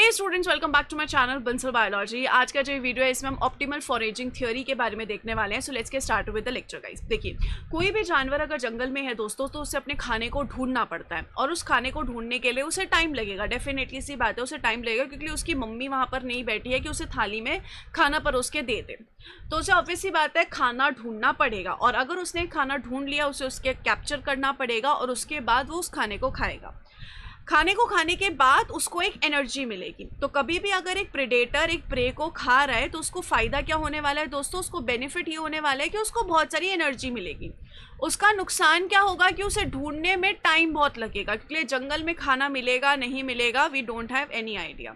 Hey students, welcome back to my channel Bansal biology. आज का जो वीडियो है इसमें हम ऑप्टिमल फॉरेजिंग थ्योरी के बारे में देखने वाले हैं। So let's get start with the lecture guys. देखिए, कोई भी जानवर अगर जंगल में है दोस्तों तो उसे अपने खाने को ढूंढना पड़ता है, और उस खाने को ढूंढने के लिए उसे टाइम लगेगा। डेफिनेटली सी बात है, उसे टाइम लगेगा क्योंकि उसकी मम्मी वहाँ पर नहीं बैठी है कि उसे थाली में खाना परोस के दे दे। तो उसे ऑब्वियस सी बात है खाना ढूंढना पड़ेगा, और अगर उसने खाना ढूंढ लिया उसे उसके कैप्चर करना पड़ेगा, और उसके बाद वो उस खाने को खाएगा। खाने को खाने के बाद उसको एक एनर्जी मिलेगी। तो कभी भी अगर एक प्रेडेटर एक प्रे को खा रहा है तो उसको फ़ायदा क्या होने वाला है दोस्तों? उसको बेनिफिट ये होने वाला है कि उसको बहुत सारी एनर्जी मिलेगी। उसका नुकसान क्या होगा कि उसे ढूंढने में टाइम बहुत लगेगा, क्योंकि जंगल में खाना मिलेगा नहीं मिलेगा, we don't have any idea.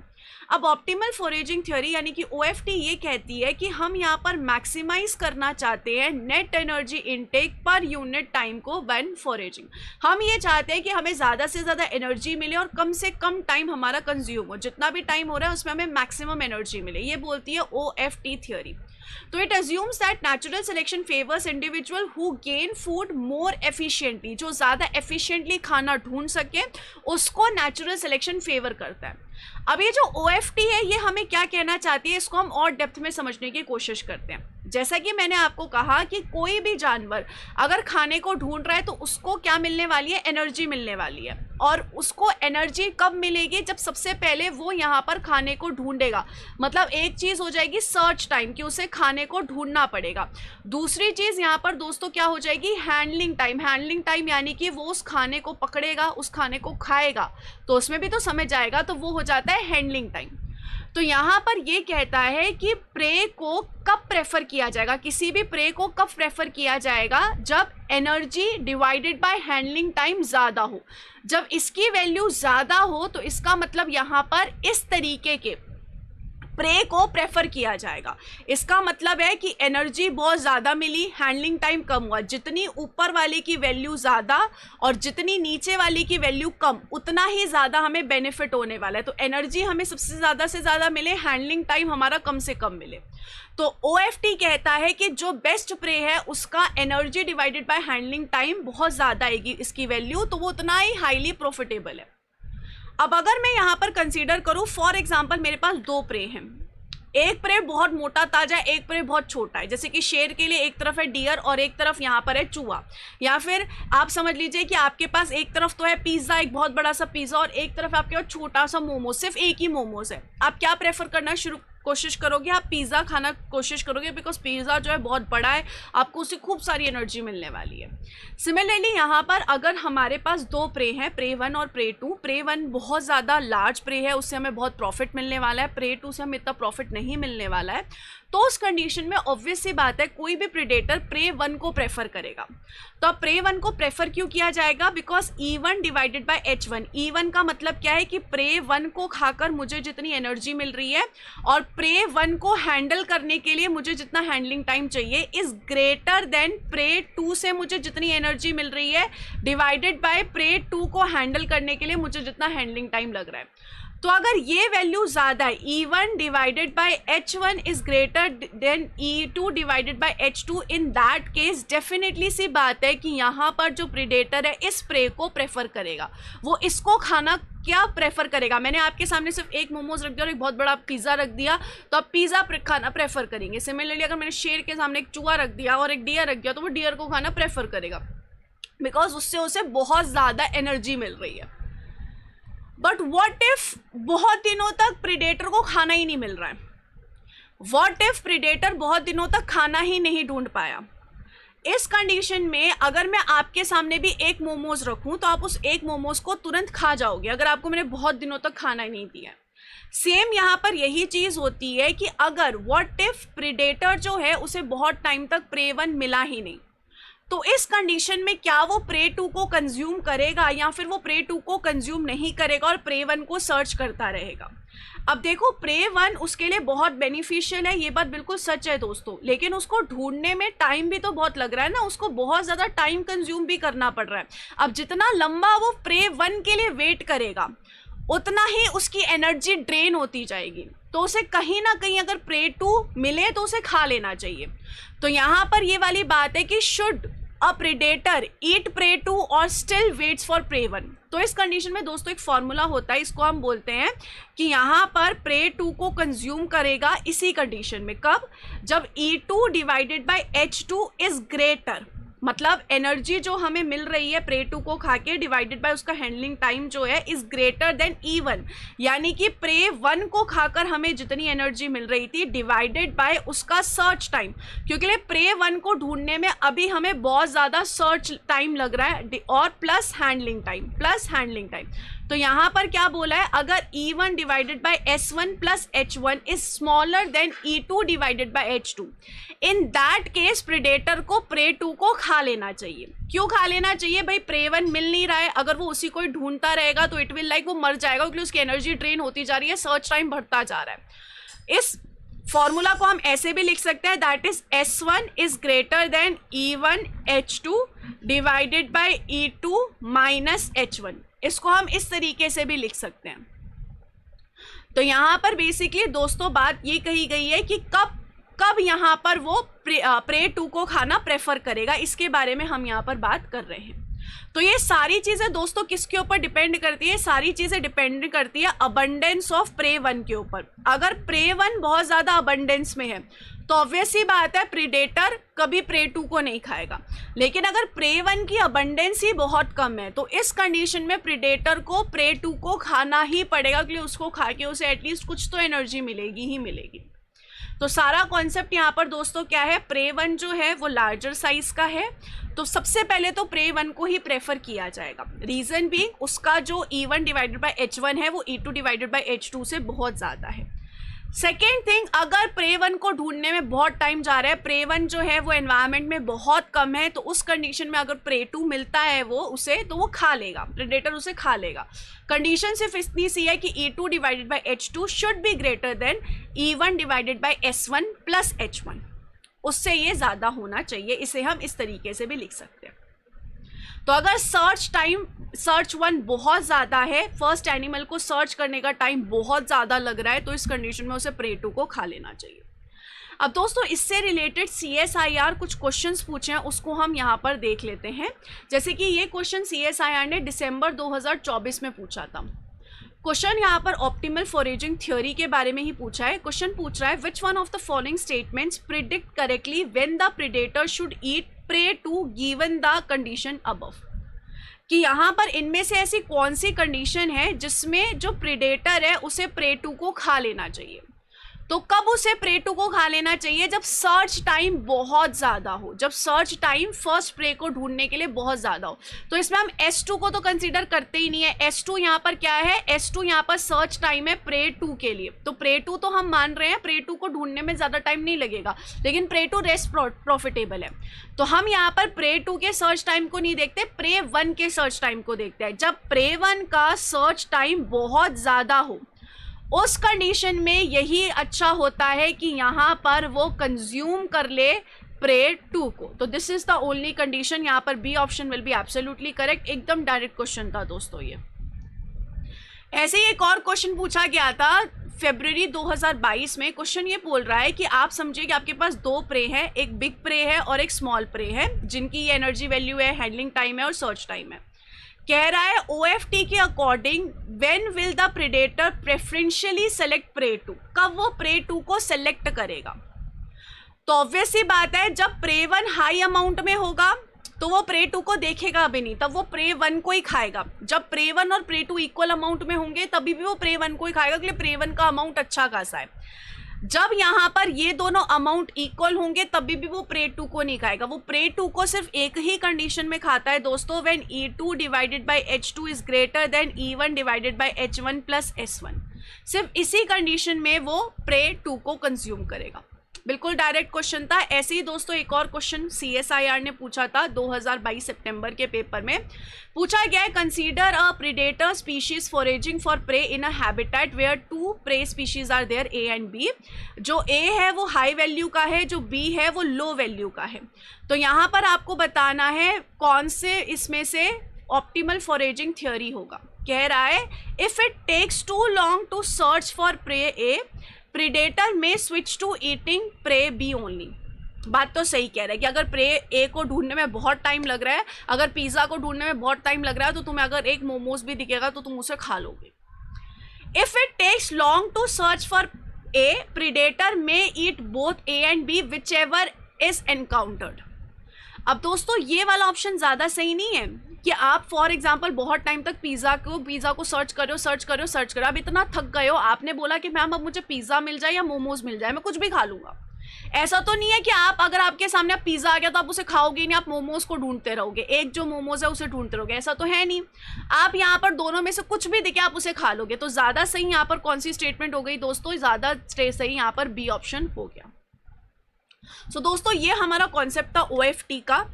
अब ऑप्टिमल फॉरेजिंग थ्योरी यानी कि ओएफटी ये कहती है कि हम यहाँ पर मैक्सिमाइज करना चाहते हैं net energy intake per unit time को व्हेन फॉरेजिंग। हम ये चाहते हैं कि हमें ज़्यादा से ज़्यादा एनर्जी मिले और कम से कम टाइम हमारा कंज्यूम हो। जितना भी टाइम हो रहा है उसमें हमें मैक्सिमम एनर्जी मिले, ये बोलती है ओएफटी थ्योरी। तो it assumes that natural selection favours individual who gain food more efficiently. जो ज़्यादा एफिशिएंटली खाना ढूंढ सके उसको नेचुरल सिलेक्शन फेवर करता है। अब ये जो ओएफटी है ये हमें क्या कहना चाहती है, इसको हम और डेप्थ में समझने की कोशिश करते हैं। जैसा कि मैंने आपको कहा कि कोई भी जानवर अगर खाने को ढूंढ रहा है तो उसको क्या मिलने वाली है? एनर्जी मिलने वाली है। और उसको एनर्जी कब मिलेगी? जब सबसे पहले वो यहाँ पर खाने को ढूंढेगा। मतलब एक चीज़ हो जाएगी सर्च टाइम, कि उसे खाने को ढूंढना पड़ेगा। दूसरी चीज़ यहाँ पर दोस्तों क्या हो जाएगी? Handling time. हैंडलिंग टाइम यानी कि वो उस खाने को पकड़ेगा, उस खाने को खाएगा, तो उसमें भी तो समय जाएगा, तो वो हो जाता है हैंडलिंग टाइम। तो यहाँ पर ये कहता है कि प्रे को कब प्रेफर किया जाएगा, किसी भी प्रे को कब प्रेफर किया जाएगा? जब energy divided by handling time ज़्यादा हो। जब इसकी वैल्यू ज़्यादा हो तो इसका मतलब यहाँ पर इस तरीके के प्रे को प्रेफर किया जाएगा। इसका मतलब है कि एनर्जी बहुत ज़्यादा मिली, हैंडलिंग टाइम कम हुआ। जितनी ऊपर वाले की वैल्यू ज़्यादा और जितनी नीचे वाली की वैल्यू कम, उतना ही ज़्यादा हमें बेनिफिट होने वाला है। तो एनर्जी हमें सबसे ज़्यादा से ज़्यादा मिले, हैंडलिंग टाइम हमारा कम से कम मिले। तो ओएफटी कहता है कि जो बेस्ट प्रे है उसका energy divided by handling time बहुत ज़्यादा आएगी इसकी वैल्यू, तो वो उतना ही हाईली प्रॉफिटेबल है। अब अगर मैं यहाँ पर कंसीडर करूँ, फॉर एग्जांपल मेरे पास दो प्रे हैं। एक प्रे बहुत मोटा ताजा है, एक प्रे बहुत छोटा है। जैसे कि शेर के लिए एक तरफ है डियर और एक तरफ यहाँ पर है चूहा। या फिर आप समझ लीजिए कि आपके पास एक तरफ तो है पिज़्ज़ा, एक बहुत बड़ा सा पिज़्ज़ा, और एक तरफ आपके पास छोटा सा मोमोज, सिर्फ एक ही मोमोज है। आप क्या प्रेफर करना कोशिश करोगे? आप पिज़्ज़ा खाना कोशिश करोगे, बिकॉज पिज़्ज़ा जो है बहुत बड़ा है, आपको उससे खूब सारी एनर्जी मिलने वाली है। सिमिलरली यहाँ पर अगर हमारे पास दो प्रे हैं, प्रे 1 और प्रे 2। प्रे 1 बहुत ज़्यादा लार्ज प्रे है, उससे हमें बहुत प्रॉफिट मिलने वाला है। प्रे 2 से हमें इतना प्रॉफिट नहीं मिलने वाला है। तो उस कंडीशन में ऑब्वियस सी बात है कोई भी प्रेडेटर प्रे 1 को प्रेफर करेगा। तो अब प्रे 1 को प्रेफर क्यों किया जाएगा? Because E1 divided by H1। E1 का मतलब क्या है कि प्रे 1 को खाकर मुझे जितनी एनर्जी मिल रही है और प्रे 1 को हैंडल करने के लिए मुझे जितना हैंडलिंग टाइम चाहिए इज ग्रेटर देन प्रे 2 से मुझे जितनी एनर्जी मिल रही है डिवाइडेड बाय प्रे 2 को हैंडल करने के लिए मुझे जितना हैंडलिंग टाइम लग रहा है। तो अगर ये वैल्यू ज़्यादा है, E1 divided by H1 is greater than E2 divided by H2, in that case definitely सी बात है कि यहाँ पर जो प्रेडेटर है इस प्रे को प्रेफर करेगा। वो इसको खाना क्या प्रेफर करेगा? मैंने आपके सामने सिर्फ एक मोमोज रख दिया और एक बहुत बड़ा पिज़्ज़ा रख दिया, तो आप पिज़्ज़ा खाना प्रेफर करेंगे। सिमिलरली अगर मैंने शेर के सामने एक चूहा रख दिया और एक डियर रख दिया तो वो डियर को खाना प्रेफर करेगा, बिकॉज उससे उसे बहुत ज़्यादा एनर्जी मिल रही है। बट व्हाट इफ बहुत दिनों तक प्रेडेटर को खाना ही नहीं मिल रहा है? व्हाट इफ प्रेडेटर बहुत दिनों तक खाना ही नहीं ढूंढ पाया? इस कंडीशन में अगर मैं आपके सामने भी एक मोमोज रखूं तो आप उस एक मोमोज को तुरंत खा जाओगे, अगर आपको मैंने बहुत दिनों तक खाना ही नहीं दिया। सेम यहाँ पर यही चीज़ होती है कि अगर व्हाट इफ प्रेडेटर जो है उसे बहुत टाइम तक प्रे 1 मिला ही नहीं, तो इस कंडीशन में क्या वो प्रे 2 को कंज्यूम करेगा या फिर वो प्रे 2 को कंज्यूम नहीं करेगा और प्रे 1 को सर्च करता रहेगा? अब देखो, प्रे 1 उसके लिए बहुत बेनिफिशियल है, ये बात बिल्कुल सच है दोस्तों, लेकिन उसको ढूंढने में टाइम भी तो बहुत लग रहा है ना, उसको बहुत ज़्यादा टाइम कंज्यूम भी करना पड़ रहा है। अब जितना लंबा वो प्रे 1 के लिए वेट करेगा उतना ही उसकी एनर्जी ड्रेन होती जाएगी। तो उसे कहीं ना कहीं अगर प्रे 2 मिले तो उसे खा लेना चाहिए। तो यहाँ पर ये वाली बात है कि should a predator eat prey two or still waits for prey one. तो इस कंडीशन में दोस्तों एक फॉर्मूला होता है, इसको हम बोलते हैं कि यहाँ पर प्रे टू को कंज्यूम करेगा इसी कंडीशन में। कब? जब E2 divided by H2 is greater, मतलब एनर्जी जो हमें मिल रही है प्रे टू को खा के डिवाइडेड बाय उसका हैंडलिंग टाइम जो है इज ग्रेटर देन E1, यानी कि प्रे वन को खाकर हमें जितनी एनर्जी मिल रही थी डिवाइडेड बाय उसका सर्च टाइम, क्योंकि प्रे वन को ढूंढने में अभी हमें बहुत ज़्यादा सर्च टाइम लग रहा है और प्लस हैंडलिंग टाइम। तो यहाँ पर क्या बोला है, अगर E1 divided bye S1 plus H1 is smaller than E2 divided by H2, in that case predator को प्रे टू को खा लेना चाहिए। क्यों खा लेना चाहिए भाई? प्रे वन मिल नहीं रहा है, अगर वो उसी को ढूंढता रहेगा तो इट विल लाइक वो मर जाएगा, क्योंकि उसकी एनर्जी ड्रेन होती जा रही है, सर्च टाइम बढ़ता जा रहा है। इस फॉर्मूला को हम ऐसे भी लिख सकते हैं, that is S1 is greater then E1 H2 divided by E2 minus H1। इसको हम इस तरीके से भी लिख सकते हैं। तो यहाँ पर बेसिकली दोस्तों बात ये कही गई है कि कब यहाँ पर वो प्रे टू को खाना प्रेफर करेगा, इसके बारे में हम यहाँ पर बात कर रहे हैं। तो ये सारी चीज़ें दोस्तों किसके ऊपर डिपेंड करती है? सारी चीज़ें डिपेंड करती है अबंडेंस ऑफ प्रे वन के ऊपर। अगर प्रे वन बहुत ज़्यादा अबंडेंस में है तो ऑब्वियस ही बात है प्रीडेटर कभी प्रे टू को नहीं खाएगा। लेकिन अगर प्रे वन की अबंडेंस ही बहुत कम है तो इस कंडीशन में प्रीडेटर को प्रे टू को खाना ही पड़ेगा, क्योंकि उसको खा के उसे एटलीस्ट कुछ तो एनर्जी मिलेगी ही मिलेगी। तो सारा कॉन्सेप्ट यहाँ पर दोस्तों क्या है, प्रे वन जो है वो लार्जर साइज का है, तो सबसे पहले तो प्रे वन को ही प्रेफर किया जाएगा। रीजन भी उसका जो E1 डिवाइडेड बाय H1 है वो E2 डिवाइडेड बाय H2 से बहुत ज़्यादा है। सेकेंड थिंग, अगर प्रे वन को ढूंढने में बहुत टाइम जा रहा है, प्रे वन जो है वो एनवायरनमेंट में बहुत कम है, तो उस कंडीशन में अगर प्रे टू मिलता है वो उसे, तो वो खा लेगा, प्रेडेटर उसे खा लेगा। कंडीशन सिर्फ इतनी सी है कि E2 divided by H2 should be greater than E1 divided bye S1 plus H1, उससे ये ज़्यादा होना चाहिए। इसे हम इस तरीके से भी लिख सकते हैं। तो अगर सर्च वन बहुत ज़्यादा है, फर्स्ट एनिमल को सर्च करने का टाइम बहुत ज़्यादा लग रहा है, तो इस कंडीशन में उसे प्रे टू को खा लेना चाहिए। अब दोस्तों इससे रिलेटेड CSIR कुछ क्वेश्चंस पूछे हैं, उसको हम यहाँ पर देख लेते हैं। जैसे कि ये क्वेश्चन CSIR ने दिसंबर 2024 में पूछा था। क्वेश्चन यहाँ पर ऑप्टिमल फॉरेजिंग थ्योरी के बारे में ही पूछा है। क्वेश्चन पूछ रहा है, which one of the following statements predict correctly when the predator should eat prey two given the condition above, कि यहाँ पर इनमें से ऐसी कौन सी कंडीशन है जिसमें जो प्रेडेटर है उसे प्रे टू को खा लेना चाहिए। तो कब उसे प्रे टू को खा लेना चाहिए? जब सर्च टाइम बहुत ज़्यादा हो, जब सर्च टाइम फर्स्ट प्रे को ढूंढने के लिए बहुत ज़्यादा हो। तो इसमें हम S2 को तो कंसीडर करते ही नहीं है। S2 यहाँ पर क्या है? S2 यहाँ पर सर्च टाइम है प्रे टू के लिए, तो प्रे टू तो हम मान रहे हैं प्रे टू को ढूंढने में ज़्यादा टाइम नहीं लगेगा, लेकिन प्रे टू रेस्ट प्रॉफिटेबल है। तो हम यहाँ पर प्रे टू के सर्च टाइम को नहीं देखते, प्रे वन के सर्च टाइम को देखते हैं। जब प्रे वन का सर्च टाइम बहुत ज़्यादा हो, उस कंडीशन में यही अच्छा होता है कि यहाँ पर वो कंज्यूम कर ले प्रे टू को। तो this is the only condition. यहाँ पर B option will be absolutely correct. एकदम डायरेक्ट क्वेश्चन था दोस्तों ये। ऐसे ही एक और क्वेश्चन पूछा गया था फरवरी 2022 में। क्वेश्चन ये बोल रहा है कि आप समझिए कि आपके पास दो प्रे हैं, एक बिग प्रे है और एक स्मॉल प्रे है, जिनकी ये एनर्जी वैल्यू है, हैंडलिंग टाइम है और सर्च टाइम है। कह रहा है OFT के according when will the predator preferentially select prey two, कब वो प्रे टू को सेलेक्ट करेगा। तो ऑब्वियस ही बात है, जब प्रे वन हाई अमाउंट में होगा तो वो प्रे टू को देखेगा भी नहीं, तब वो प्रे वन को ही खाएगा। जब प्रे वन और प्रे टू इक्वल अमाउंट में होंगे तभी भी वो प्रे वन को ही खाएगा, क्योंकि प्रे वन का अमाउंट अच्छा खासा है। जब यहाँ पर ये दोनों अमाउंट इक्वल होंगे तभी भी वो प्रे टू को नहीं खाएगा। वो प्रे टू को सिर्फ एक ही कंडीशन में खाता है दोस्तों, when E2 divided by H2 is greater then E1 divided by H1 plus S1। सिर्फ इसी कंडीशन में वो प्रे टू को कंज्यूम करेगा। बिल्कुल डायरेक्ट क्वेश्चन था। ऐसे ही दोस्तों एक और क्वेश्चन CSIR ने पूछा था 2022 सितंबर के पेपर में। पूछा गया है, consider a predator species foraging for prey in a habitat where two prey species are there, A and B। जो A है वो हाई वैल्यू का है, जो B है वो लो वैल्यू का है। तो यहाँ पर आपको बताना है कौन से इसमें से ऑप्टिमल फॉरेजिंग थ्योरी होगा। कह रहा है, if it takes too long to search for prey A, predator में switch to eating prey B only. बात तो सही कह रहा है कि अगर प्रे ए को ढूंढने में बहुत टाइम लग रहा है, अगर पिज्ज़ा को ढूंढने में बहुत टाइम लग रहा है, तो तुम्हें अगर एक मोमोज भी दिखेगा तो तुम उसे खा लोगे। If it takes long to search for A, predator may eat both A and B whichever is encountered. अब दोस्तों ये वाला ऑप्शन ज़्यादा सही नहीं है कि आप फॉर एग्जाम्पल बहुत टाइम तक पिज़्ज़ा को सर्च करो। अब इतना थक गए हो, आपने बोला कि मैम अब मुझे पिज़्ज़ा मिल जाए या मोमोज मिल जाए, मैं कुछ भी खा लूँगा। ऐसा तो नहीं है कि आप अगर आपके सामने पिज़्ज़ा आ गया तो आप उसे खाओगे नहीं, आप मोमोज को ढूंढते रहोगे, एक जो मोमोज है उसे ढूंढते रहोगे, ऐसा तो है नहीं। आप यहाँ पर दोनों में से कुछ भी दिखे आप उसे खा लोगे। तो ज़्यादा सही यहाँ पर कौन सी स्टेटमेंट हो गई दोस्तों? ज़्यादा सही यहाँ पर बी ऑप्शन हो गया। सो दोस्तों ये हमारा कॉन्सेप्ट था OFT का।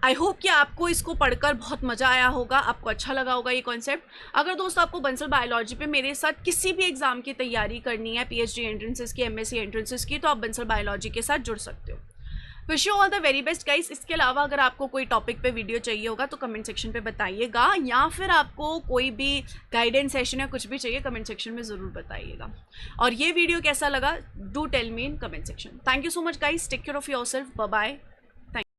आई होप कि आपको इसको पढ़कर बहुत मज़ा आया होगा, आपको अच्छा लगा होगा ये कॉन्सेप्ट। अगर दोस्तों आपको बंसल बायोलॉजी पे मेरे साथ किसी भी एग्जाम की तैयारी करनी है, PhD एंट्रेंसेस की, MSc एंट्रेंसेस की, तो आप बंसल बायोलॉजी के साथ जुड़ सकते हो। Wish you all the very best guys. इसके अलावा अगर आपको कोई टॉपिक पे वीडियो चाहिए होगा तो कमेंट सेक्शन पे बताइएगा, या फिर आपको कोई भी गाइडेंस सेशन या कुछ भी चाहिए कमेंट सेक्शन में ज़रूर बताइएगा। और ये वीडियो कैसा लगा do tell me in comment section. Thank you so much guys, take care of yourself, bye bye.